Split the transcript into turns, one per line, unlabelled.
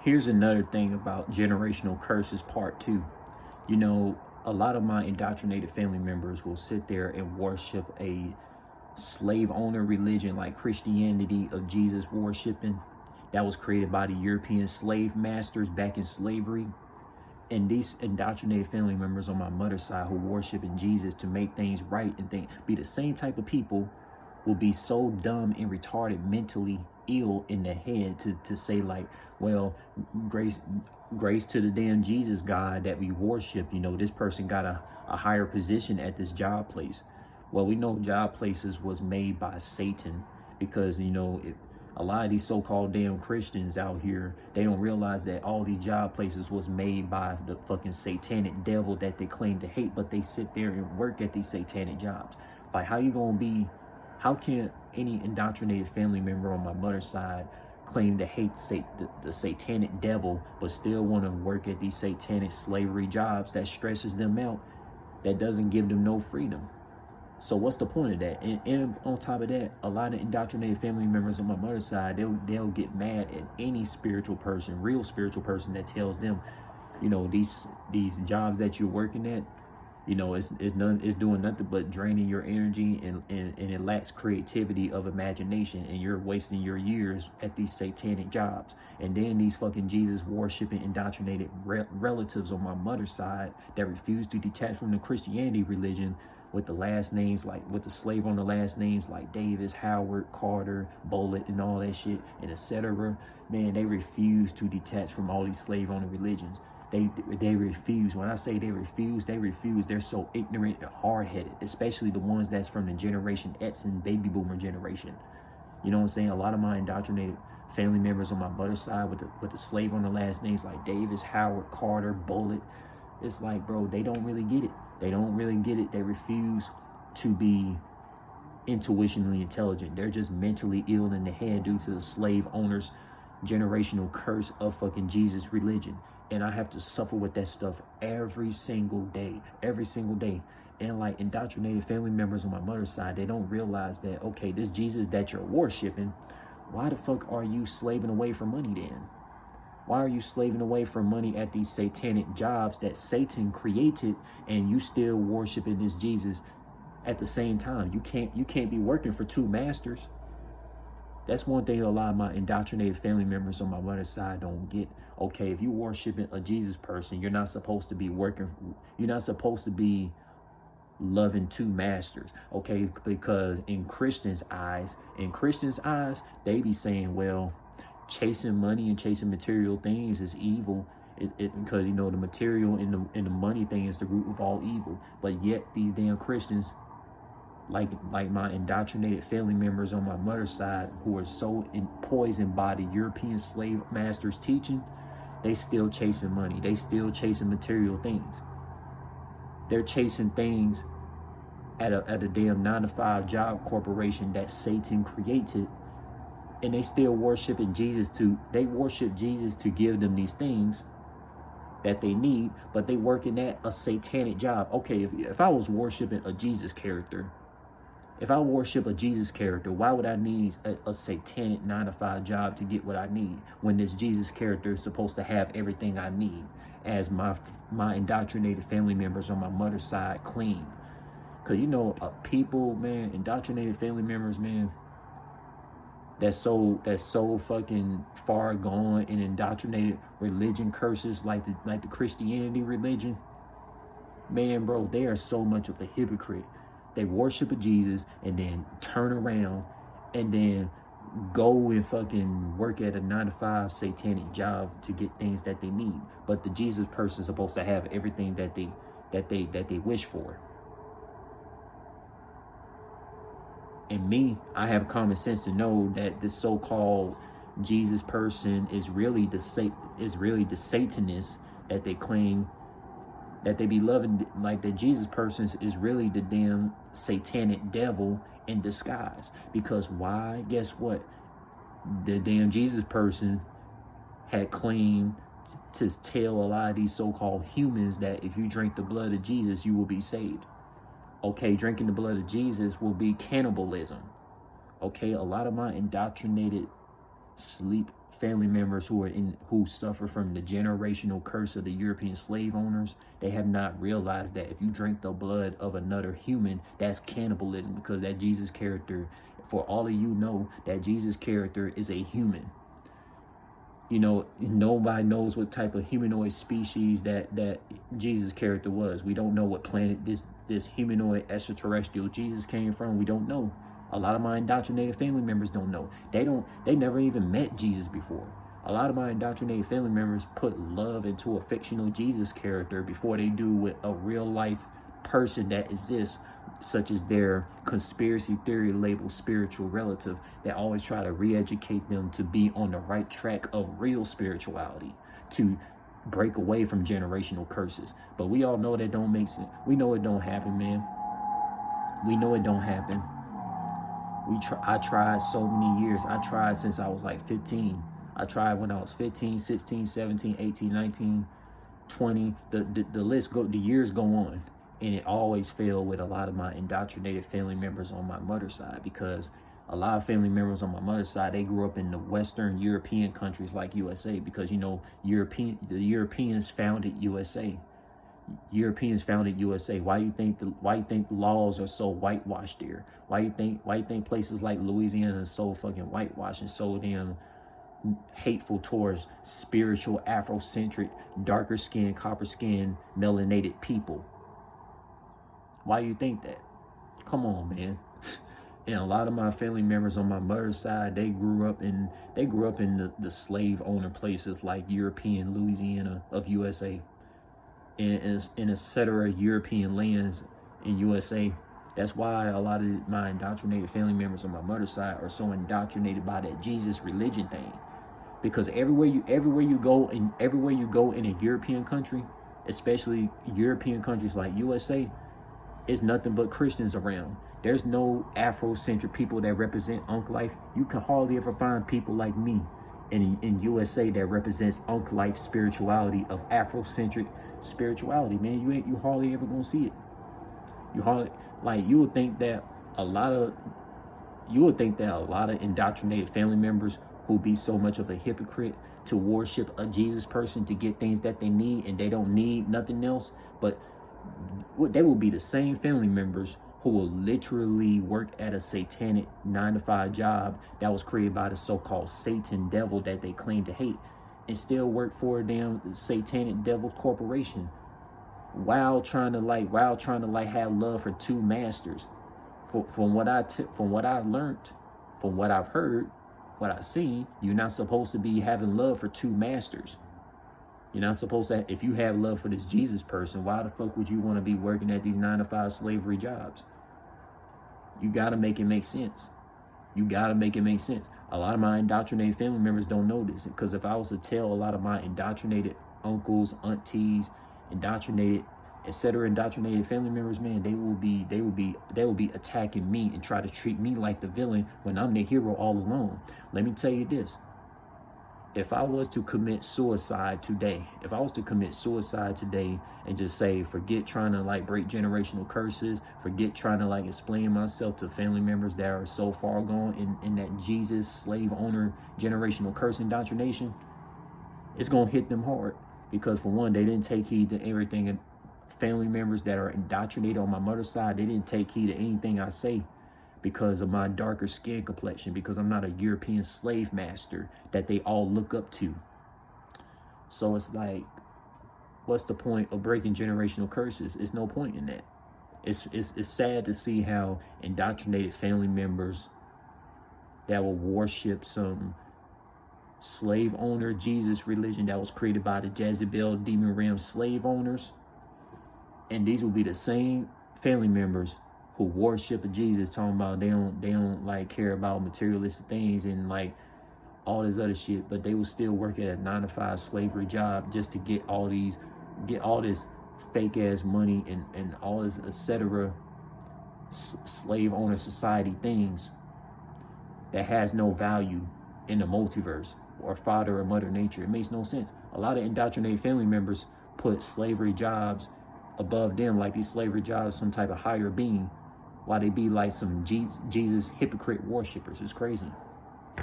Here's another thing about generational curses part two. You know, a lot of my indoctrinated family members will sit there and worship a slave owner religion like Christianity of Jesus worshiping that was created by the European slave masters back in slavery. And these indoctrinated family members on my mother's side who worship in Jesus to make things right and be the same type of people will be so dumb and retarded, mentally ill in the head to say like, well, grace to the damn Jesus God that we worship. You know, this person got a higher position at this job place. Well, we know job places was made by Satan because, you know, a lot of these so-called damn Christians out here, they don't realize that all these job places was made by the fucking satanic devil that they claim to hate, but they sit there and work at these satanic jobs. Like, how can any indoctrinated family member on my mother's side claim to hate the satanic devil, but still want to work at these satanic slavery jobs that stresses them out, that doesn't give them no freedom? So what's the point of that? And on top of that, a lot of indoctrinated family members on my mother's side, they'll get mad at any spiritual person, real spiritual person that tells them, you know, these jobs that you're working at, you know, it's doing nothing but draining your energy and it lacks creativity of imagination, and you're wasting your years at these satanic jobs. And then these fucking Jesus worshiping indoctrinated relatives on my mother's side that refuse to detach from the Christianity religion with the last names, like with the slave on the last names like Davis, Howard, Carter, Bullitt, and all that shit, and etc. Man, they refuse to detach from all these slave owner religions. They refuse. When I say they refuse, they're so ignorant and hard-headed, especially the ones that's from the Generation X and baby boomer generation. You know what I'm saying? A lot of my indoctrinated family members on my mother's side with the slave on the last names like Davis, Howard, Carter, Bullitt, it's like, bro, they don't really get it. They don't really get it. They refuse to be intuitionally intelligent. They're just mentally ill in the head due to the slave owners' generational curse of fucking Jesus religion. And I have to suffer with that stuff every single day. And like indoctrinated family members on my mother's side, they don't realize that, okay, this Jesus that you're worshiping, why the fuck are you slaving away for money then? Why are you slaving away for money at these satanic jobs that Satan created, and you still worshiping this Jesus at the same time? You can't be working for two masters. That's one thing a lot of my indoctrinated family members on my mother's side don't get. Okay, if you worshiping a Jesus person, you're not supposed to be working. You're not supposed to be loving two masters. Okay, because in Christians' eyes, they be saying, well, chasing money and chasing material things is evil, because, you know, the material and the money thing is the root of all evil. But yet these damn Christians, like my indoctrinated family members on my mother's side, who are so poisoned by the European slave masters' teaching, they still chasing money. They still chasing material things. They're chasing things at a damn 9-to-5 job corporation that Satan created. And they still worshiping Jesus they worship Jesus to give them these things that they need, but they working at a satanic job. Okay, if I was worshiping a Jesus character, why would I need a satanic 9-to-5 job to get what I need when this Jesus character is supposed to have everything I need, as my indoctrinated family members on my mother's side claim? Because, you know, people, man, indoctrinated family members, man, that's so fucking far gone and indoctrinated religion curses like the Christianity religion, man, bro, they are so much of a hypocrite. They worship a Jesus and then turn around and then go and fucking work at a 9-to-5 satanic job to get things that they need. But the Jesus person is supposed to have everything that they wish for. And me, I have common sense to know that this so-called Jesus person is really the Satanist that they claim that they be loving. Like, the Jesus person is really the damn satanic devil in disguise. Because why? Guess what? The damn Jesus person had claimed to tell a lot of these so-called humans that if you drink the blood of Jesus, you will be saved. Okay, drinking the blood of Jesus will be cannibalism. Okay, a lot of my indoctrinated sleep family members who suffer from the generational curse of the European slave owners, they have not realized that if you drink the blood of another human, that's cannibalism, because that Jesus character, for all of you know, that Jesus character is a human. You know, nobody knows what type of humanoid species that Jesus character was. We don't know what planet this humanoid extraterrestrial Jesus came from. We don't know. A lot of my indoctrinated family members don't know. They never even met Jesus before. A lot of my indoctrinated family members put love into a fictional Jesus character before they do with a real life person that exists, such as their conspiracy theory labeled spiritual relative that always try to re-educate them to be on the right track of real spirituality, to break away from generational curses. But we all know that don't make sense. We know it don't happen, man. We know it don't happen. I tried so many years. I tried since I was like 15. I tried when I was 15, 16, 17, 18, 19, 20. The years go on. And it always failed with a lot of my indoctrinated family members on my mother's side, because a lot of family members on my mother's side, they grew up in the Western European countries like USA, because, you know, the Europeans founded USA. Europeans founded USA. Why you think the laws are so whitewashed there? Why you think places like Louisiana is so fucking whitewashed and so damn hateful towards spiritual, Afrocentric, darker skinned, copper skinned, melanated people? Why you think that? Come on, man. And a lot of my family members on my mother's side, they grew up in the slave owner places like European Louisiana of USA, and etc. European lands in USA. That's why a lot of my indoctrinated family members on my mother's side are so indoctrinated by that Jesus religion thing. Because everywhere you go in a European country, especially European countries like USA, it's nothing but Christians around. There's no Afrocentric people that represent Unc Life. You can hardly ever find people like me in USA that represents Unc Life spirituality, of Afrocentric spirituality. Man, you hardly ever gonna see it. You would think that a lot of indoctrinated family members who be so much of a hypocrite to worship a Jesus person to get things that they need, and they don't need nothing else, but they will be the same family members who will literally work at a satanic 9-to-5 job that was created by the so-called Satan devil that they claim to hate, and still work for a damn satanic devil corporation while trying to have love for two masters. From what I've learned, from what I've heard, what I've seen, you're not supposed to be having love for two masters. You're not supposed to. If you have love for this Jesus person, why the fuck would you want to be working at these 9-to-5 slavery jobs? You got to make it make sense. You got to make it make sense. A lot of my indoctrinated family members don't know this, because if I was to tell a lot of my indoctrinated uncles, aunties, indoctrinated family members, man, they will be attacking me and try to treat me like the villain when I'm the hero all along. Let me tell you this. If I was to commit suicide today and just say, forget trying to like break generational curses, forget trying to like explain myself to family members that are so far gone in that Jesus slave owner generational curse indoctrination, it's going to hit them hard. Because for one, they didn't take heed to everything. And family members that are indoctrinated on my mother's side, they didn't take heed to anything I say, because of my darker skin complexion, because I'm not a European slave master that they all look up to. So it's like, what's the point of breaking generational curses? It's no point in that. It's sad to see how indoctrinated family members that will worship some slave owner Jesus religion that was created by the Jezebel demon realm slave owners, and these will be the same family members who worship of Jesus, talking about they don't like care about materialistic things and like all this other shit, but they will still work at a 9-to-5 slavery job just to get all this fake ass money and all this etc. slave owner society things that has no value in the multiverse or father or mother nature. It makes no sense. A lot of indoctrinated family members put slavery jobs above them, like these slavery jobs some type of higher being, while they be like some Jesus hypocrite worshipers. It's crazy.